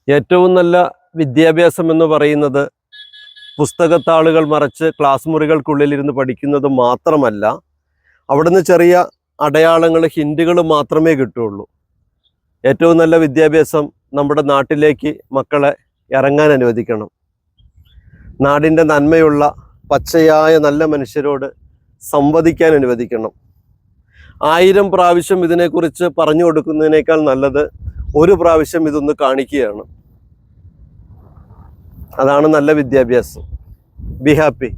ഏറ്റവും നല്ല വിദ്യാഭ്യാസം എന്ന് പറയുന്നത് പുസ്തകത്താളുകൾ മറച്ച് ക്ലാസ് മുറികൾക്കുള്ളിലിരുന്ന് പഠിക്കുന്നത് മാത്രമല്ല, അവിടുന്ന് ചെറിയ അടയാളങ്ങൾ, ഹിൻറ്റുകൾ മാത്രമേ കിട്ടുകയുള്ളൂ. ഏറ്റവും നല്ല വിദ്യാഭ്യാസം നമ്മുടെ നാട്ടിലേക്ക് മക്കളെ ഇറങ്ങാൻ അനുവദിക്കണം. നാടിൻ്റെ നന്മയുള്ള പച്ചയായ നല്ല മനുഷ്യരോട് സംവദിക്കാൻ അനുവദിക്കണം. 1000 പ്രാവശ്യം ഇതിനെക്കുറിച്ച് പറഞ്ഞു കൊടുക്കുന്നതിനേക്കാൾ നല്ലത് ഒരു പ്രാവശ്യം ഇതൊന്ന് കാണിക്കുകയാണ്. അതാണ് നല്ല വിദ്യാഭ്യാസം. Be happy.